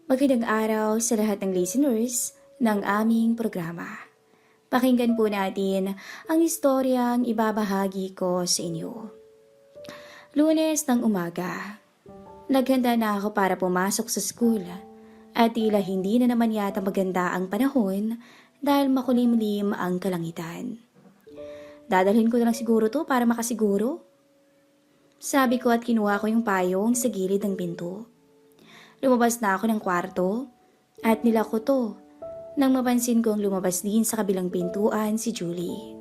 Magandang araw sa lahat ng listeners ng aming programa. Pakinggan po natin ang istoryang ibabahagi ko sa inyo. Lunes ng umaga. Naghanda na ako para pumasok sa school at tila hindi na naman yata maganda ang panahon dahil makulimlim ang kalangitan. Dadalhin ko na lang siguro to para makasiguro. Sabi ko at kinuha ko yung payong sa gilid ng pinto. Lumabas na ako ng kwarto at nilako to nang mapansin kong lumabas din sa kabilang pintuan si Julie.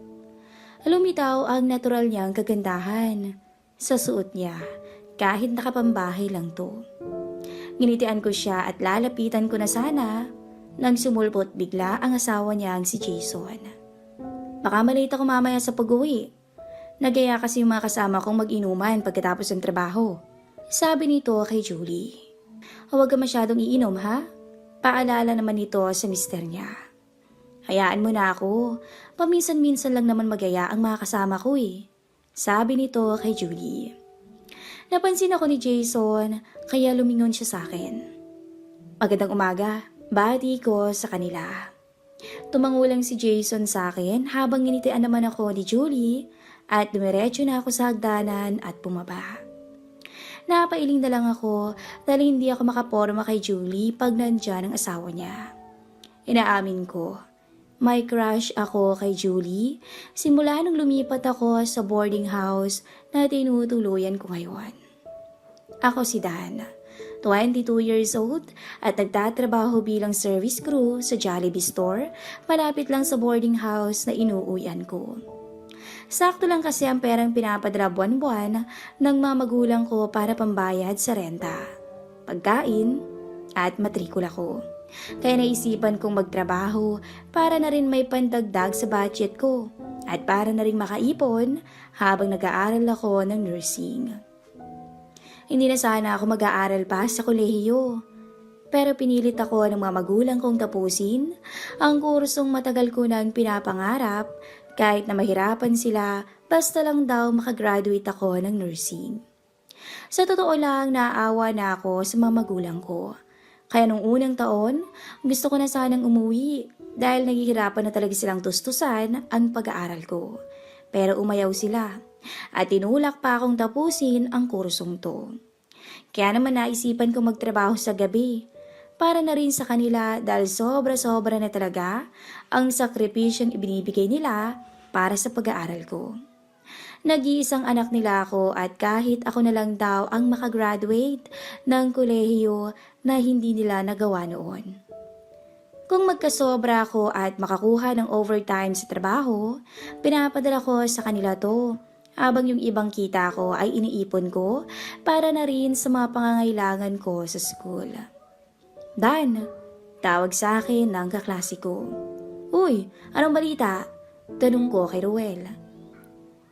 Lumitaw ang natural niyang kagandahan sa suot niya kahit nakapambahay lang to. Nginitian ko siya at lalapitan ko na sana nang sumulpot bigla ang asawa niyang si Jason. Baka malate ako mamaya sa pag-uwi. Nagaya kasi yung mga kasama kong mag-inuman pagkatapos ng trabaho. Sabi nito kay Julie. Huwag ka masyadong iinom ha? Paalala naman ito sa mister niya. Hayaan mo na ako. Paminsan-minsan lang naman magaya ang mga kasama ko eh. Sabi nito kay Julie. Napansin ako ni Jason kaya lumingon siya sa akin. Magandang umaga. Bati ko sa kanila. Tumangulang si Jason sa akin habang nginitian naman ako ni Julie at dumiretso na ako sa hagdanan at bumaba. Napailing na lang ako dahil hindi ako makaporma kay Julie pag nandyan ang asawa niya. Inaamin ko, may crush ako kay Julie simula nung lumipat ako sa boarding house na tinutuluyan ko ngayon. Ako si Dan, 22 years old at nagtatrabaho bilang service crew sa Jollibee store malapit lang sa boarding house na inuuwian ko. Sakto lang kasi ang perang pinapadala buwan-buwan ng mga magulang ko para pambayad sa renta, pagkain at matrikula ko. Kaya naisipan kong magtrabaho para na rin may pandagdag sa budget ko at para na rin makaipon habang nag-aaral ako ng nursing. Hindi na sana ako mag-aaral pa sa kolehiyo. Pero pinilit ako ng mga magulang kong tapusin ang kursong matagal ko nang pinapangarap kahit na mahirapan sila basta lang daw makagraduate ako ng nursing. Sa totoo lang naaawa na ako sa mga magulang ko. Kaya nung unang taon, gusto ko na sanang umuwi dahil naghihirapan na talaga silang tustusan ang pag-aaral ko. Pero umayaw sila at tinulak pa akong tapusin ang kursong to. Kaya naman naisipan ko magtrabaho sa gabi para na rin sa kanila dahil sobra-sobra na talaga ang sakripisyong ibinibigay nila para sa pag-aaral ko. Nag-iisang anak nila ako at kahit ako na lang daw ang makagraduate ng kolehiyo na hindi nila nagawa noon. Kung magkasobra ako at makakuha ng overtime sa trabaho, pinapadala ko sa kanila to habang yung ibang kita ko ay iniipon ko para na rin sa mga pangangailangan ko sa school. Dan, tawag sa akin ng kaklase ko. Uy, anong balita? Tanong ko kay Ruel.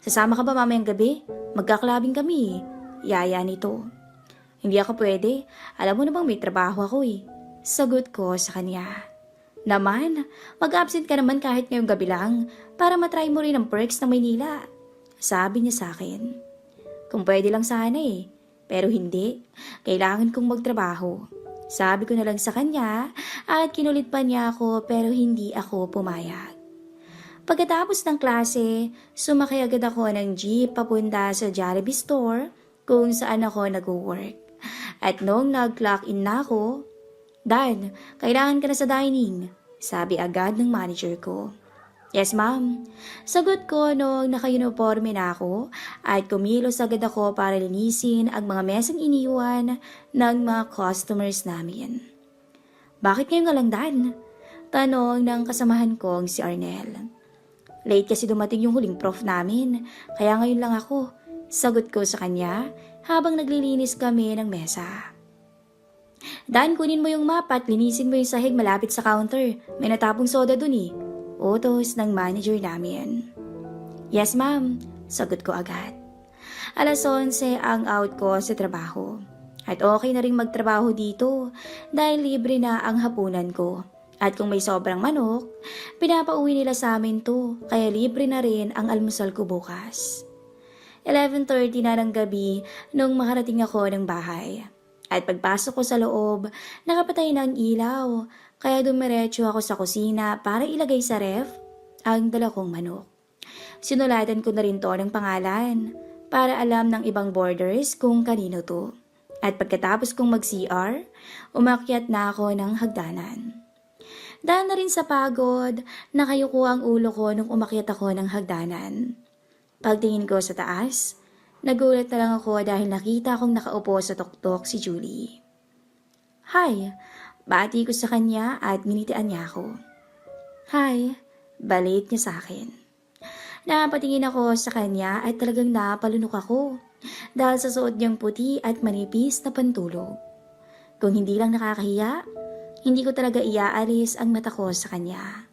Sasama ka ba mamayang gabi? Magkaklabing kami. Yaya nito. Hindi ako pwede. Alam mo na bang may trabaho ako eh. Sagot ko sa kanya. Naman, mag-absent ka naman kahit ngayong gabi lang para matry mo rin ang perks ng Maynila. Sabi niya sa akin. Kung pwede lang sana eh. Pero hindi. Kailangan kong magtrabaho. Sabi ko na lang sa kanya at kinulit pa niya ako pero hindi ako pumayag. Pagkatapos ng klase, sumakay agad ako ng jeep papunta sa Jollibee store kung saan ako nag-work. At noong nag-clock in na ako, Dan, kailangan ka na sa dining, sabi agad ng manager ko. Yes ma'am, sagot ko noong naka-uniforme na ako at kumilos agad ako para linisin ang mga mesang iniwan ng mga customers namin. Bakit ngayon nga lang Dan? Tanong ng kasamahan kong si Arnel. Late kasi dumating yung huling prof namin, kaya ngayon lang ako. Sagot ko sa kanya habang naglilinis kami ng mesa. Dan, kunin mo yung map at linisin mo yung sahig malapit sa counter. May natapong soda dun eh. Utos ng manager namin. Yes ma'am, sagot ko agad. Alas 11 ang out ko sa trabaho. At okay na rin magtrabaho dito dahil libre na ang hapunan ko. At kung may sobrang manok, pinapauwi nila sa amin to kaya libre na rin ang almusal ko bukas. 11:30 na ng gabi nung makarating ako ng bahay. At pagpasok ko sa loob, nakapatay na ang ilaw, kaya dumiretso ako sa kusina para ilagay sa ref ang dala kong manok. Sinulatan ko na rin to ng pangalan para alam ng ibang boarders kung kanino to. At pagkatapos kong mag-CR, umakyat na ako ng hagdanan. Dahil na rin sa pagod, nakayuko ang ulo ko nung umakyat ako ng hagdanan. Pagtingin ko sa taas, nagulat na lang ako dahil nakita kong nakaupo sa tuktok si Julie. Hi, bati ko sa kanya at minitian niya ako. Hi, balit niya sa akin. Napatingin ako sa kanya at talagang napalunok ako dahil sa suot niyang puti at manipis na pantulog. Kung hindi lang nakakahiya, hindi ko talaga iaalis ang mata ko sa kanya.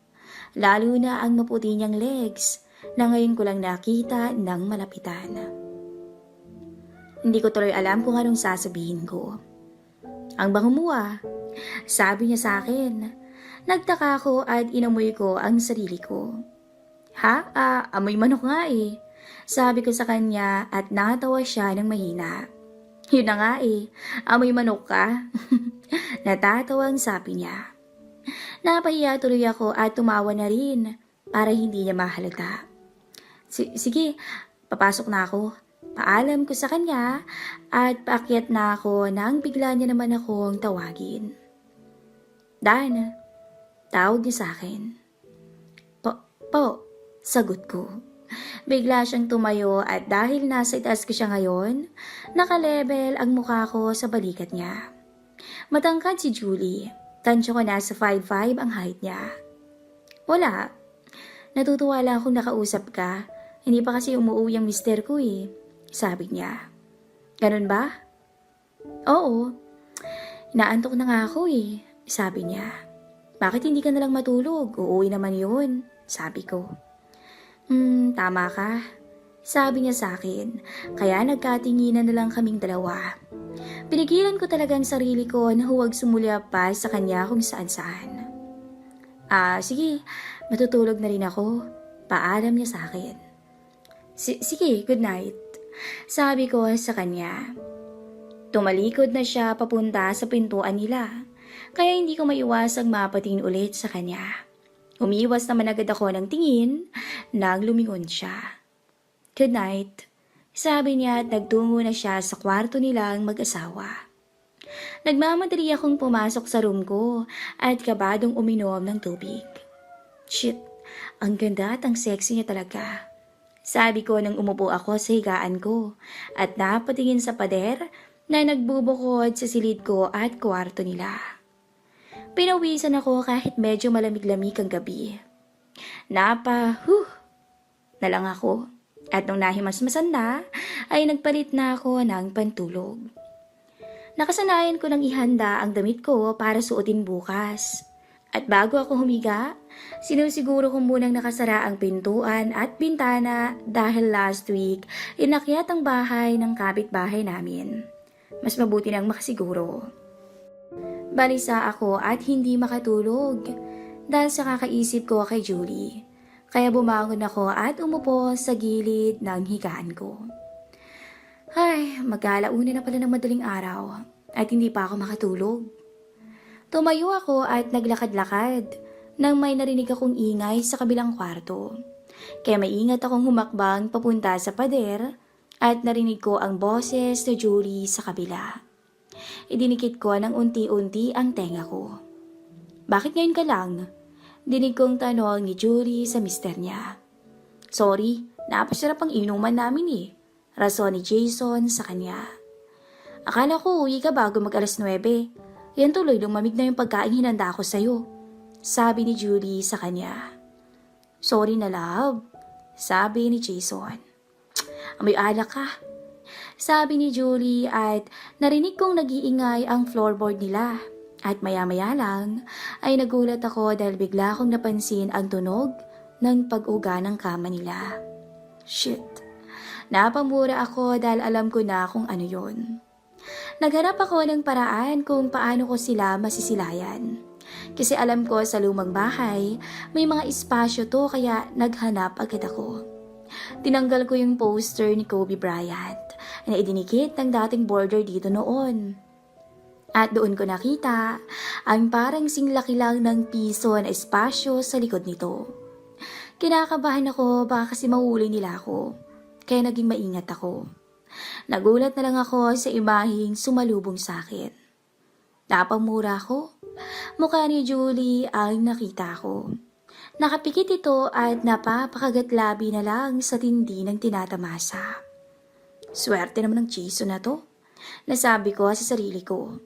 Lalo na ang maputi niyang legs na ngayon ko lang nakita ng malapitan. Hindi ko tuloy alam kung anong sasabihin ko. Ang bango mo ah, sabi niya sa akin. Nagtaka ako at inamoy ko ang sarili ko. Ha? Amoy manok nga eh. Sabi ko sa kanya at natawa siya ng mahina. Yun na nga eh, amoy manok ka. Natatawang sabi niya. Napahiya tuloy ako at tumawa na rin para hindi niya mahalata. Sige, papasok na ako. Paalam ko sa kanya at paakyat na ako nang bigla niya naman akong tawagin. Dan, tawag niya sa akin. Po, sagot ko. Bigla siyang tumayo at dahil nasa itaas ko siya ngayon, nakalebel ang mukha ko sa balikat niya. Matangkad si Julie. Tansyo ko nasa 5'5" ang height niya. Wala. Natutuwa lang akong nakausap ka. Hindi pa kasi umuwi ang mister ko eh. Sabi niya. Ganun ba? Oo. Naantok na nga ako eh. Sabi niya. Bakit hindi ka nalang matulog? Uuwi naman yun. Sabi ko. Tama ka. Sabi niya sa akin. Kaya nagkatinginan na lang kaming dalawa. Pinigilan ko talagang sarili ko na huwag sumulya pa sa kanya kung saan-saan. Sige, matutulog na rin ako. Paalam niya sa akin. Sige, good night. Sabi ko sa kanya. Tumalikod na siya papunta sa pintuan nila. Kaya hindi ko maiwasang mapatingin ulit sa kanya. Umiwas naman agad ako ng tingin nang lumingon siya. Good night. Sabi niya at nagtungo na siya sa kwarto nilang mag-asawa. Nagmamadali akong pumasok sa room ko at kabadong uminom ng tubig. Shit, ang ganda at ang sexy niya talaga. Sabi ko nang umupo ako sa higaan ko at napatingin sa pader na nagbubukod sa silid ko at kwarto nila. Pinawisan ako kahit medyo malamig-lamig ang gabi. Na lang ako. At nung nahimasmasan na, ay nagpalit na ako ng pantulog. Nakasanayan ko nang ihanda ang damit ko para suotin bukas. At bago ako humiga, sinusiguro ko munang nakasara ang pintuan at bintana dahil last week inakyat ang bahay ng kapitbahay namin. Mas mabuti nang makasiguro. Balisa ako at hindi makatulog dahil sa kakaisip ko kay Julie. Kaya bumangon ako at umupo sa gilid ng higaan ko. Ay, mag-alauna na pala ng madaling araw at hindi pa ako makatulog. Tumayo ako at naglakad-lakad nang may narinig akong ingay sa kabilang kwarto. Kaya maingat akong humakbang papunta sa pader at narinig ko ang boses ni Julie sa kabila. Idinikit ko ng unti-unti ang tenga ko. Bakit ngayon ka lang? Dinig kong tanong ni Julie sa mister niya. Sorry, napasarap ang inuman namin eh. Rason ni Jason sa kanya. Akala ko uwi ka bago mag-alas 9. Yan tuloy lumamig na yung pagkain hinanda ko sa'yo. Sabi ni Julie sa kanya. Sorry na love. Sabi ni Jason. Amoy alak ka. Sabi ni Julie at narinig kong nag-iingay ang floorboard nila. At maya-maya lang ay nagulat ako dahil bigla kong napansin ang tunog ng pag-uga ng kama nila. Shit. Napamura ako dahil alam ko na kung ano yon. Naghanap ako ng paraan kung paano ko sila masisilayan. Kasi alam ko sa lumang bahay, may mga espasyo to kaya naghanap agad ako. Tinanggal ko yung poster ni Kobe Bryant na idinikit ng dating border dito noon. At doon ko nakita ang parang singlaki lang ng piso na espasyo sa likod nito. Kinakabahan ako baka kasi mahuli nila ako, kaya naging maingat ako. Nagulat na lang ako sa imaheng sumalubong sa akin. Napamura ko. Mukha ni Julie ang nakita ko. Nakapikit ito at napapakagatlabi na lang sa tindi ng tinatamasa. Swerte naman ng chiso na to, nasabi ko sa sarili ko.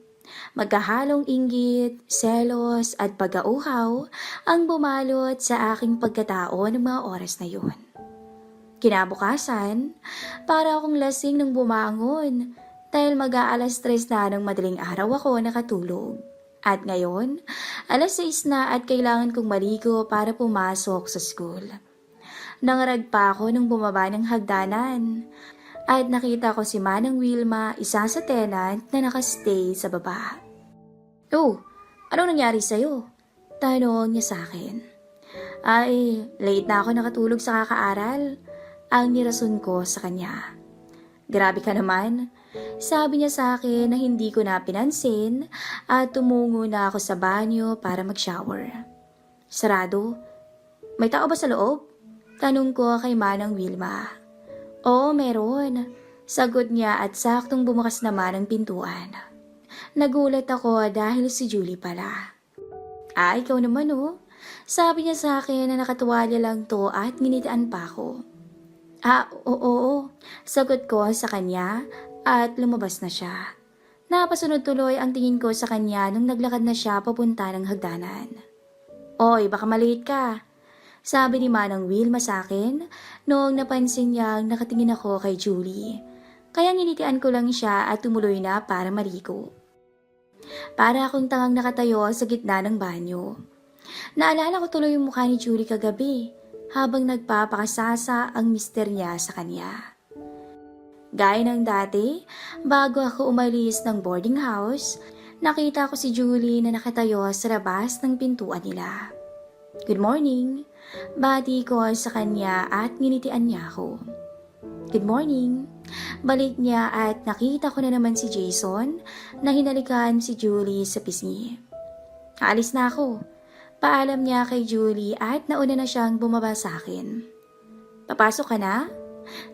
Magkahalong inggit, selos at pag-auhaw ang bumalot sa aking pagkatao ng mga oras na yun. Kinabukasan, para akong lasing nang bumangon dahil mag-aalas 3 na ng madaling araw ako nakatulog. At ngayon, alas 6 na at kailangan kong maligo para pumasok sa school. Nangarag pa ako nung bumaba ng hagdanan at nakita ko si Manang Wilma, isa sa tenant na nakastay sa baba. "Oh, anong nangyari sa'yo?" Tanong niya sa akin. "Ay, late na ako nakatulog sa kakaaral," ang nirason ko sa kanya. "Grabe ka naman," sabi niya sa akin na hindi ko na pinansin at tumungo na ako sa banyo para mag-shower. "Sarado? May tao ba sa loob?" Tanong ko kay Manang Wilma. "Oo, meron," sagot niya at saktong bumukas naman ang pintuan. Nagulat ako dahil si Julie pala. Ikaw naman oh," sabi niya sa akin na nakatuwalya lang to at nginitian pa ako. Oo, sagot ko sa kanya at lumabas na siya. Napasunod tuloy ang tingin ko sa kanya nung naglakad na siya papunta ng hagdanan. "Oy, baka malate ka," sabi ni Manang Wilma sa akin noong napansin niyang nakatingin ako kay Julie. Kaya nginitian ko lang siya at tumuloy na para maligo. Para akong tangang nakatayo sa gitna ng banyo. Naalala ko tuloy yung mukha ni Julie kagabi habang nagpapakasasa ang mister niya sa kanya. Gaya ng dati, bago ako umalis ng boarding house, nakita ko si Julie na nakatayo sa labas ng pintuan nila. "Good morning," bati ko sa kanya at nginitian niya ako. "Good morning." Balik niya at nakita ko na naman si Jason na hinalikan si Julie sa pisngi. "Aalis na ako." Paalam niya kay Julie at nauna na siyang bumaba sa akin. "Papasok ka na?"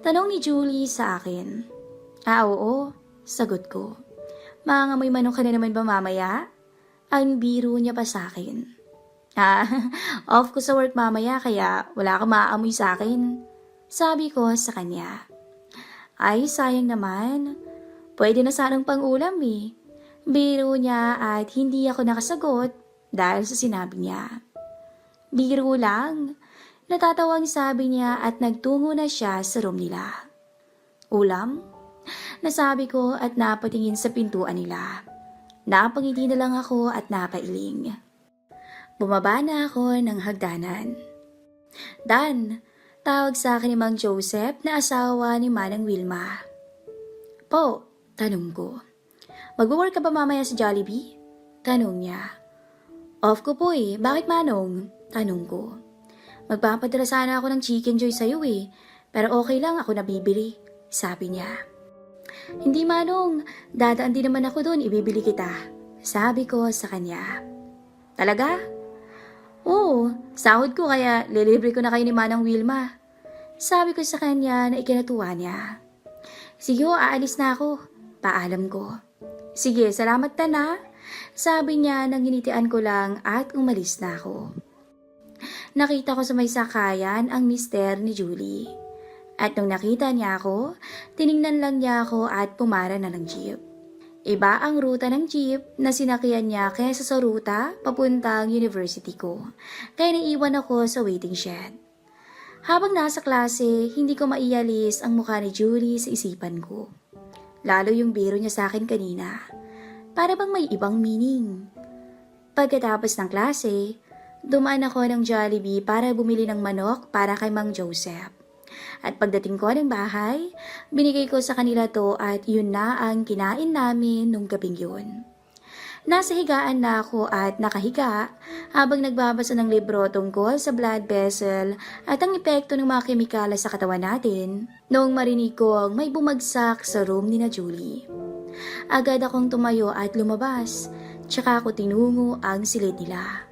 Tanong ni Julie sa akin. Oo," sagot ko. "Mangangamoy manok ka na naman ba mamaya?" Ang biro niya pa sa akin. Off ko sa work mamaya kaya wala kang maaamoy sa akin," sabi ko sa kanya. Ay, sayang naman. Pwede na sanang pang-ulam eh. Biro niya at hindi ako nakasagot dahil sa sinabi niya. "Biro lang," natatawang sabi niya at nagtungo na siya sa room nila. "Ulam?" nasabi ko at napatingin sa pintuan nila. Napangiti na lang ako at napailing. Bumaba na ako ng hagdanan. "Dan," tawag sa akin ni Mang Joseph na asawa ni Manang Wilma. "Po," tanong ko. "Mag-work ka ba mamaya sa Jollibee?" tanong niya. "Off ko po eh, bakit Manong?" tanong ko. "Magpapadala sana ako ng chicken joy sa'yo eh, pero okay lang ako nabibili," sabi niya. "Hindi Manong, dadaan din naman ako doon, ibibili kita," sabi ko sa kanya. "Talaga?" "Oo, sahod ko kaya lilibre ko na kayo ni Manang Wilma," sabi ko sa kanya na ikinatuwa niya. "Sige, aalis na ako," paalam ko. "Sige, salamat na," sabi niya nang ginitian ko lang at umalis na ako. Nakita ko sa may sakayan ang mister ni Julie. At nung nakita niya ako, tiningnan lang niya ako at pumara na ng jeep. Iba ang ruta ng jeep na sinakyan niya kaysa sa ruta papuntang university ko. Kaya naiwan ako sa waiting shed. Habang nasa klase, hindi ko maialis ang mukha ni Julie sa isipan ko. Lalo yung biro niya sa akin kanina. Para bang may ibang meaning. Pagkatapos ng klase, dumaan ako ng Jollibee para bumili ng manok para kay Mang Joseph. At pagdating ko ng bahay, binigay ko sa kanila to at yun na ang kinain namin nung gabing yun. Nasa higaan na ako at nakahiga habang nagbabasa ng libro tungkol sa blood vessel at ang epekto ng mga kemikala sa katawan natin noong marinig ko ang may bumagsak sa room ni na Julie. Agad akong tumayo at lumabas, tsaka ako tinungo ang silid nila.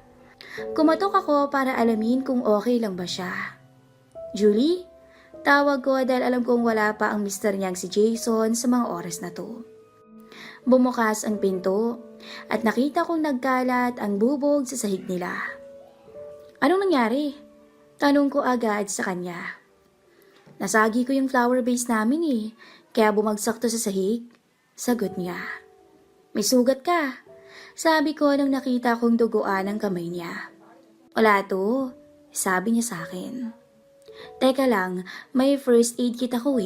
Kumatok ako para alamin kung okay lang ba siya. Julie? Tawag ko dahil alam kong wala pa ang mister niyang si Jason sa mga oras na to. Bumukas ang pinto at nakita kong nagkalat ang bubog sa sahig nila. Anong nangyari? Tanong ko agad sa kanya. Nasagi ko yung flower vase namin kaya bumagsak to sa sahig. Sagot niya. May sugat ka. Sabi ko nang nakita kong duguan ang kamay niya. Wala to, sabi niya sa akin. Teka lang, may first aid kit ako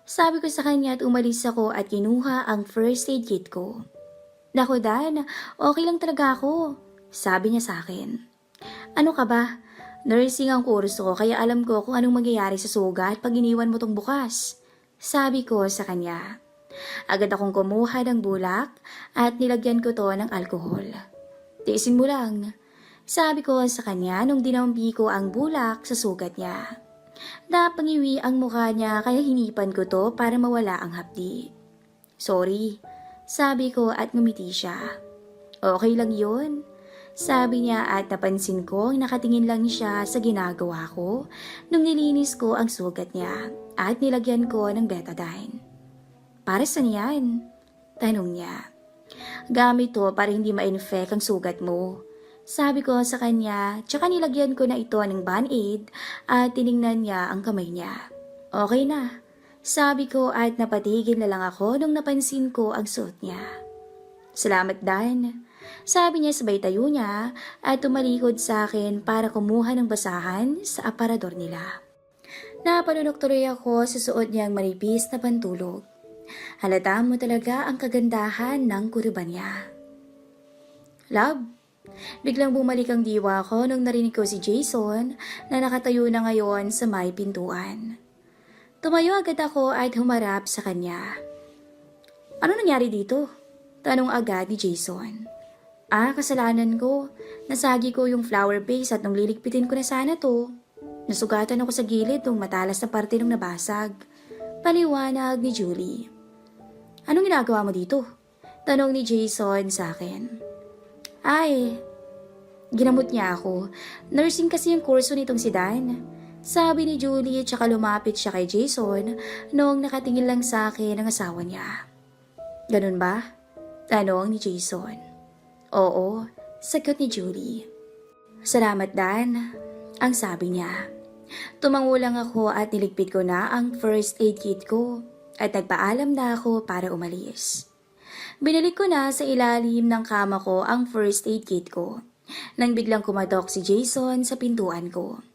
Sabi ko sa kanya at umalis ako at kinuha ang first aid kit ko. Naku Dan, okay lang talaga ako, sabi niya sa akin. Ano ka ba? Nursing ang kurso ko kaya alam ko kung anong mangyayari sa sugat pag iniwan mo tong bukas. Sabi ko sa kanya. Agad akong kumuha ng bulak at nilagyan ko to ng alkohol. Tiisin mo lang. Sabi ko sa kanya nung dinampi ko ang bulak sa sugat niya. Napangiwi ang mukha niya kaya hinipan ko to para mawala ang hapdi. Sorry, sabi ko at ngumiti siya. Okay lang yun. Sabi niya at napansin ko nakatingin lang siya sa ginagawa ko nung nilinis ko ang sugat niya at nilagyan ko ng betadine. Para saan yan? Tanong niya. Gamit to para hindi ma-infect ang sugat mo. Sabi ko sa kanya, tsaka nilagyan ko na ito ng band-aid at tiningnan niya ang kamay niya. Okay na. Sabi ko at napatigil na lang ako nung napansin ko ang suot niya. Salamat Dan. Sabi niya sabay tayo niya at tumalikod sa akin para kumuha ng basahan sa aparador nila. Napanunok tuloy ako sa suot niyang manipis na pantulog. Halata mo talaga ang kagandahan ng kuriban niya. Love, biglang bumalik ang diwa ko nung narinig ko si Jason na nakatayo na ngayon sa may pintuan. Tumayo agad ako at humarap sa kanya. Ano nangyari dito? Tanong agad ni Jason. Kasalanan ko. Nasagi ko yung flower vase at nung liligpitin ko na sana to. Nasugatan ako sa gilid nung matalas na parte nung nabasag. Paliwanag ni Julie. Anong ginagawa mo dito? Tanong ni Jason sa akin. Ginamot niya ako. Nursing kasi yung kurso nitong si Dan. Sabi ni Julie tsaka lumapit siya kay Jason noong nakatingin lang sa akin ang asawa niya. Ganun ba? Tanong ni Jason. Oo, sagot ni Julie. Salamat Dan, ang sabi niya. Tumango lang ako at niligpit ko na ang first aid kit ko at nagpaalam na ako para umalis. Binalik ko na sa ilalim ng kama ko ang first aid kit ko nang biglang kumatok si Jason sa pintuan ko.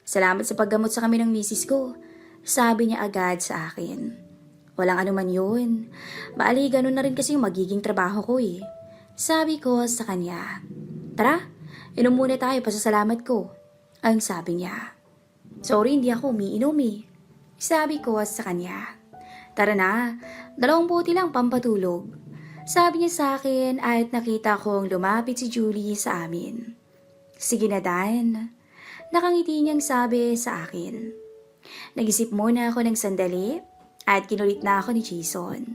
Salamat sa paggamot sa kami ng misis ko, sabi niya agad sa akin. Walang anuman yun. Bali, ganun na rin kasi yung magiging trabaho ko Sabi ko sa kanya. Tara, inom muna tayo pasasalamat ko, ang sabi niya. Sorry, hindi ako umiinom Sabi ko sa kanya. Tara na, 2 buti lang pampatulog. Sabi niya sa akin at nakita kong lumapit si Julie sa amin. Sige na Dan. Nakangiti niyang sabi sa akin. Nag-isip muna ako ng sandali at kinulit na ako ni Jason.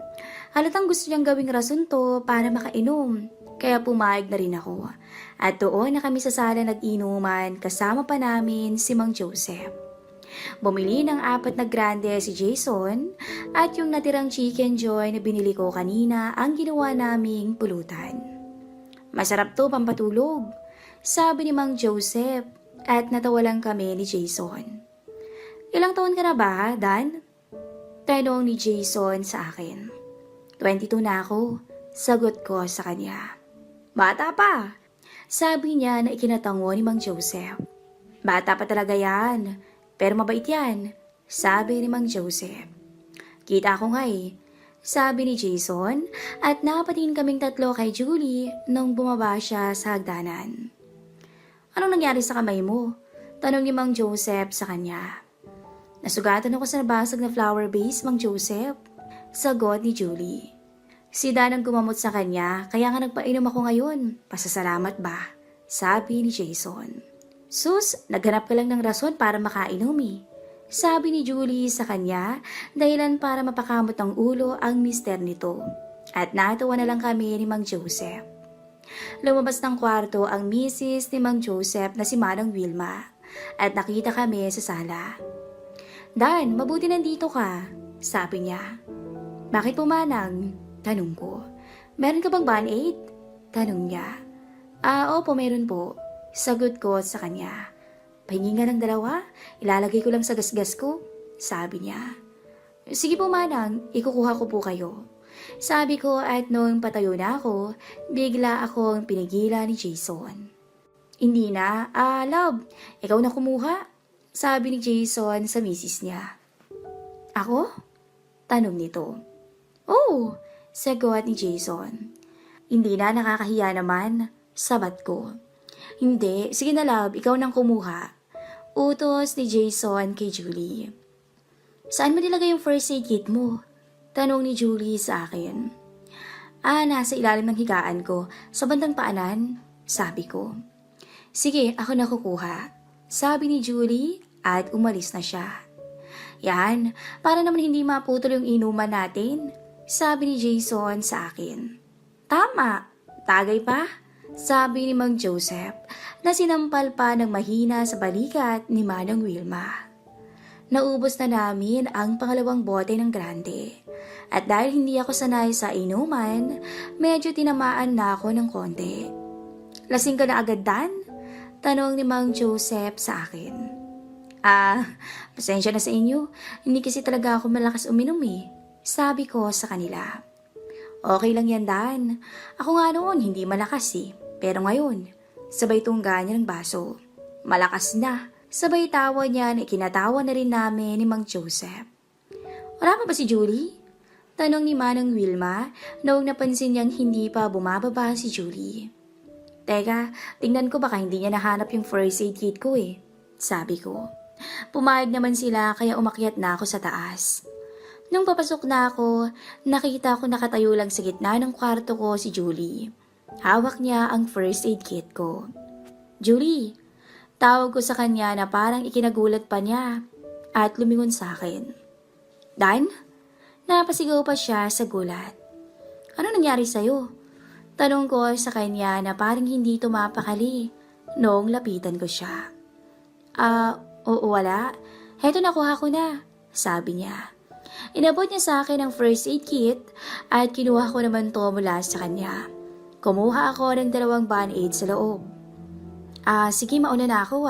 Halatang gusto niyang gawing rason to para makainom. Kaya pumayag na rin ako. At doon na kami sa sala nag-inuman kasama pa namin si Mang Joseph. Bumili ng 4 na grande si Jason at yung natirang chicken joy na binili ko kanina ang ginawa naming pulutan. Masarap to pampatulog, sabi ni Mang Joseph at natawa lang kami ni Jason. Ilang taon ka na ba, Dan? Tanong ni Jason sa akin. 22 na ako, sagot ko sa kanya. Bata pa, sabi niya na ikinatango ni Mang Joseph. Bata pa talaga yan, pero mabait yan, sabi ni Mang Joseph. Kita ko nga sabi ni Jason at napatingin kaming 3 kay Julie nung bumaba siya sa hagdanan. Anong nangyari sa kamay mo? Tanong ni Mang Joseph sa kanya. Nasugatan ako sa nabasag na flower vase, Mang Joseph, sagot ni Julie. Si Dan ang gumamot sa kanya, kaya nga nagpainom ako ngayon. Pasasalamat ba? Sabi ni Jason. Sus, naghanap ka lang ng rason para makainom Sabi ni Julie sa kanya, dahilan para mapakamot ng ulo ang mister nito. At natawa na lang kami ni Mang Joseph. Lumabas ng kwarto ang misis ni Mang Joseph na si Manang Wilma at nakita kami sa sala. Dan, mabuti nandito ka, sabi niya. Bakit po Manang? Tanong ko. Meron ka bang band-aid? Tanong niya. Opo meron po. Sagot ko sa kanya. Pahingi nga ng dalawa, ilalagay ko lang sa gasgas ko, sabi niya. Sige po Manang, ikukuha ko po kayo. Sabi ko at noong patayo na ako, bigla akong pinigilan ni Jason. Hindi na, love, ikaw na kumuha, sabi ni Jason sa misis niya. Ako? Tanong nito. Oh, sagot ni Jason. Hindi na, nakakahiya naman, sabat ko. Hindi, sige na love, ikaw nang kumuha. Utos ni Jason kay Julie. Saan mo nilagay yung first aid kit mo? Tanong ni Julie sa akin. Nasa ilalim ng higaan ko, sa bandang paanan, sabi ko. Sige, ako na kukuha, sabi ni Julie at umalis na siya. Yan, para naman hindi maputol yung inuman natin, sabi ni Jason sa akin. Tama, tagay pa, sabi ni Mang Joseph na sinampal pa ng mahina sa balikat ni Manang Wilma. Naubos na namin ang pangalawang bote ng grande. At dahil hindi ako sanay sa inuman, medyo tinamaan na ako ng konti. Lasing ka na agad, Dan? Tanong ni Mang Joseph sa akin. Pasensya na sa inyo. Hindi kasi talaga ako malakas uminom eh. Sabi ko sa kanila. Okay lang yan, Dan. Ako nga noon hindi malakas eh. Pero ngayon, sabay tungga niya ng baso. Malakas na. Sabay tawa niya na ikinatawa na rin namin ni Mang Joseph. Wala pa ba si Julie? Tanong ni Manang Wilma noong napansin niyang hindi pa bumababa si Julie. Teka, tingnan ko baka hindi niya nahanap yung first aid kit ko eh, sabi ko. Pumayag naman sila kaya umakyat na ako sa taas. Nung papasok na ako, nakita ko nakatayo lang sa gitna ng kwarto ko si Julie. Hawak niya ang first aid kit ko. Julie, tawag ko sa kanya na parang ikinagulat pa niya at lumingon sa akin. Dan? Napasigaw pa siya sa gulat. Ano nangyari sa'yo? Tanong ko sa kanya na parang hindi tumapakali noong lapitan ko siya. Oo wala. Heto nakuha ko na, sabi niya. Inabot niya sa akin ang first aid kit at kinuha ko naman to mula sa kanya. Kumuha ako ng 2 band-aid sa loob. Sige mauna na ako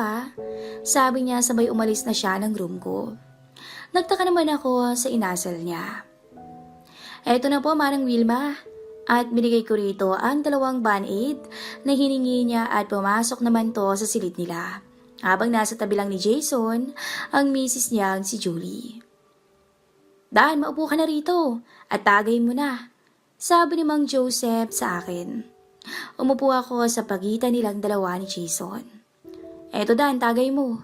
sabi niya sabay umalis na siya ng room ko. Nagtaka naman ako sa inasal niya. Eto na po Manang Wilma at binigay ko rito ang 2 band-aid na hiningi niya at pumasok naman to sa silid nila. Habang nasa tabi lang ni Jason, ang misis niyang si Julie. Dan, maupo ka na rito at tagay mo na, sabi ni Mang Joseph sa akin. Umupo ako sa pagitan nilang dalawa ni Jason. Eto Dan, tagay mo.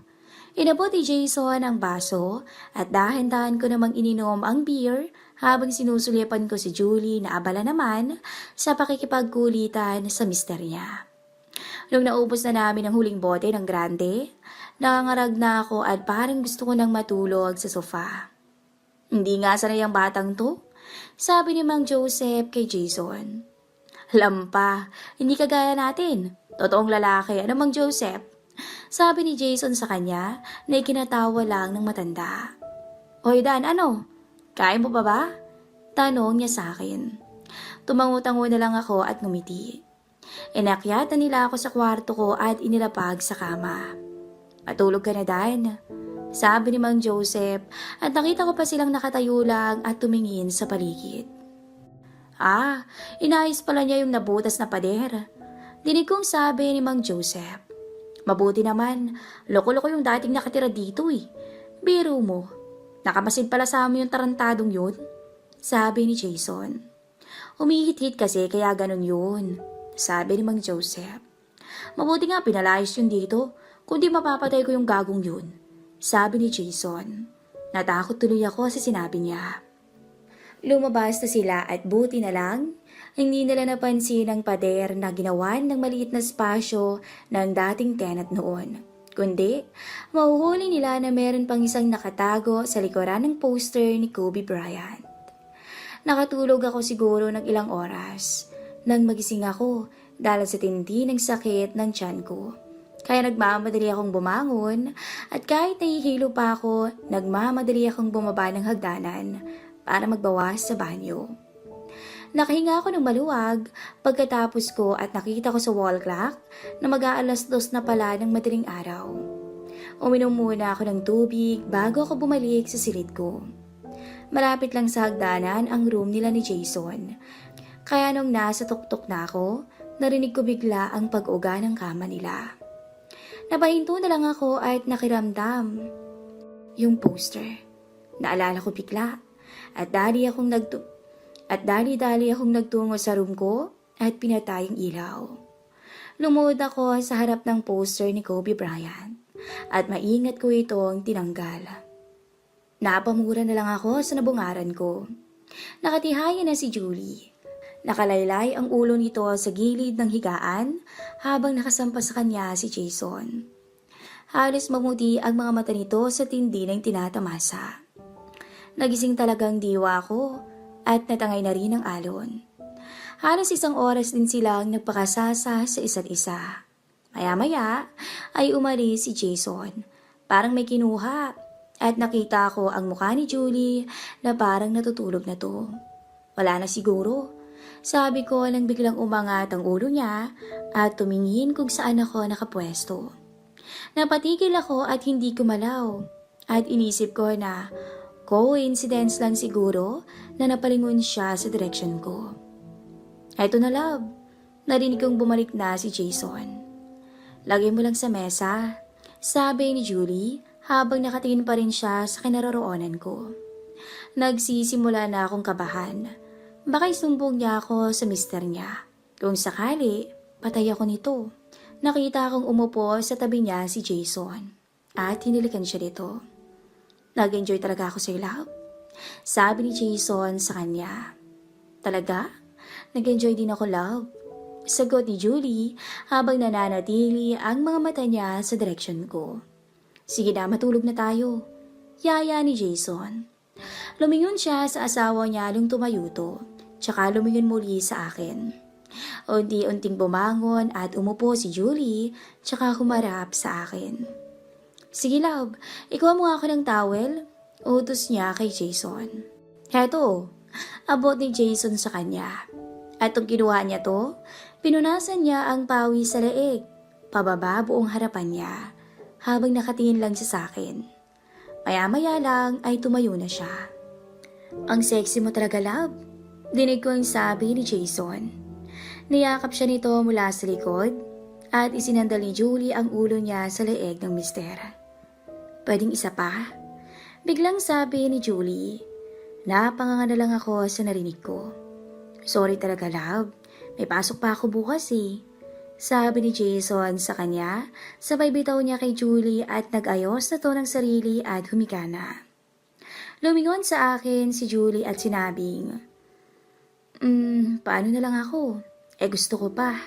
Inabot ni Jason ang baso at dahan-dahan ko namang ininom ang beer habang sinusulyapan ko si Julie na abala naman sa pakikipagkulitan sa mister niya. Nung naubos na namin ang huling bote ng grande, nangangarag na ako at parang gusto ko nang matulog sa sofa. Hindi nga sanay ang batang to, sabi ni Mang Joseph kay Jason. Lampa, hindi kagaya natin. Totoong lalaki, ano Mang Joseph? Sabi ni Jason sa kanya na ikinatawa lang ng matanda. Hoy Dan, ano? Kain mo pa ba? Tanong niya sa akin. Tumango-tango na lang ako at ngumiti. Inakyatan nila ako sa kwarto ko at inilapag sa kama. Matulog ka na Dan, sabi ni Mang Joseph at nakita ko pa silang nakatayo lang at tumingin sa paligid. Inayos pala niya yung nabutas na pader. Dinig kong sabi ni Mang Joseph. Mabuti naman, loko-loko yung dating nakatira dito eh. Biro mo, nakamasid pala sa amin yung tarantadong yun, sabi ni Jason. Humihit-hit kasi kaya ganun yun, sabi ni Mang Joseph. Mabuti nga pinalayos yun dito, kundi mapapatay ko yung gagong yun, sabi ni Jason. Natakot tuloy ako sa sinabi niya. Lumabas na sila at buti na lang, hindi nila napansin ang pader na ginawan ng maliit na spasyo ng dating tenant noon, Kundi, mahuhuli nila na meron pang isang nakatago sa likuran ng poster ni Kobe Bryant. Nakatulog ako siguro ng ilang oras nang magising ako dahil sa tindi ng sakit ng tiyan ko. Kaya nagmamadali akong bumangon at kahit nahihilo pa ako, nagmamadali akong bumaba ng hagdanan para magbawas sa banyo. Nakahinga ako ng maluwag pagkatapos ko at nakita ko sa wall clock na mag-aalas 2 na pala ng madaling araw. Uminom muna ako ng tubig bago ako bumalik sa silid ko. Malapit lang sa hagdanan ang room nila ni Jason. Kaya nung nasa tuktok na ako, narinig ko bigla ang pag-uga ng kama nila. Napahinto na lang ako at nakiramdam yung poster. Naalala ko bigla at dali-dali akong nagtungo sa room ko at pinatay ang ilaw. Lumuhod ako sa harap ng poster ni Kobe Bryant at maingat ko itong tinanggal. Napamura na lang ako sa nabungaran ko. Nakatihayan na si Julie. Nakalaylay ang ulo nito sa gilid ng higaan habang nakasampa sa kanya si Jason. Halos mamuti ang mga mata nito sa tindi ng tinatamasa. Nagising talagang diwa ko at natangay na rin ang alon. Halos 1 oras din silang nagpakasasa sa isa't isa. Maya-maya ay umalis si Jason. Parang may kinuha at nakita ko ang mukha ni Julie na parang natutulog na to. Wala na siguro. Sabi ko nang biglang umangat ang ulo niya at tumingin kung saan ako nakapwesto. Napatigil ako at hindi kumalaw at inisip ko na coincidence lang siguro na napalingon siya sa direksyon ko. Eto na love, narinig kong bumalik na si Jason. Lagay mo lang sa mesa, sabi ni Julie habang nakatingin pa rin siya sa kinaroroonan ko. Nagsisimula na akong kabahan. Baka isumbong niya ako sa mister niya. Kung sakali, patay ako nito. Nakita akong umupo sa tabi niya si Jason at hinilikan siya dito. Nag-enjoy talaga ako sa love. Sabi ni Jason sa kanya. Talaga? Nag-enjoy din ako love. Sagot ni Julie habang nananatili ang mga mata niya sa direksyon ko. Sige na, matulog na tayo. Yaya ni Jason. Lumingon siya sa asawa niya nung tumayo to, tsaka lumingon muli sa akin. Unti-unting bumangon at umupo si Julie, tsaka humarap sa akin. Sige love, ikuha mo ako ng towel, utos niya kay Jason. Heto, abot ni Jason sa kanya. At nung kinuha niya to, pinunasan niya ang pawi sa leeg, pababa buong harapan niya, habang nakatingin lang siya sa akin. Maya-maya lang ay tumayo na siya. Ang sexy mo talaga, love. Dinig ko ang sabi ni Jason. Niyakap siya nito mula sa likod at isinandal ni Julie ang ulo niya sa leeg ng mister. Pwedeng isa pa? Biglang sabi ni Julie. Napanganga na lang ako sa narinig ko. Sorry talaga, love. May pasok pa ako bukas eh. Sabi ni Jason sa kanya, sabay bitaw niya kay Julie at nag-ayos na to ng sarili at humiga na. Lumingon sa akin si Julie at sinabing, paano na lang ako? Gusto ko pa.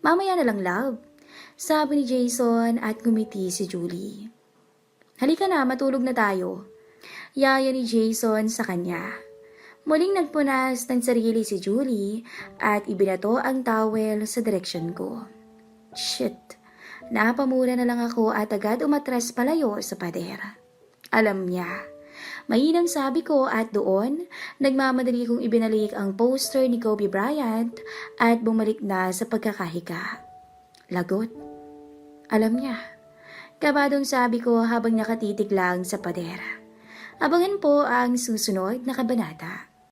Mamaya na lang love, sabi ni Jason at ngumiti si Julie. Halika na, matulog na tayo. Yaya ni Jason sa kanya. Muling nagpunas ng sarili si Julie at ibinato ang towel sa direksyon ko. Shit, napamura na lang ako at agad umatras palayo sa pader. Alam niya. Mainang sabi ko at doon, nagmamadali kong ibinalik ang poster ni Kobe Bryant at bumalik na sa pagkakahiga. Lagot. Alam niya. Kabadong sabi ko habang nakatitig lang sa pader. Abangan po ang susunod na kabanata.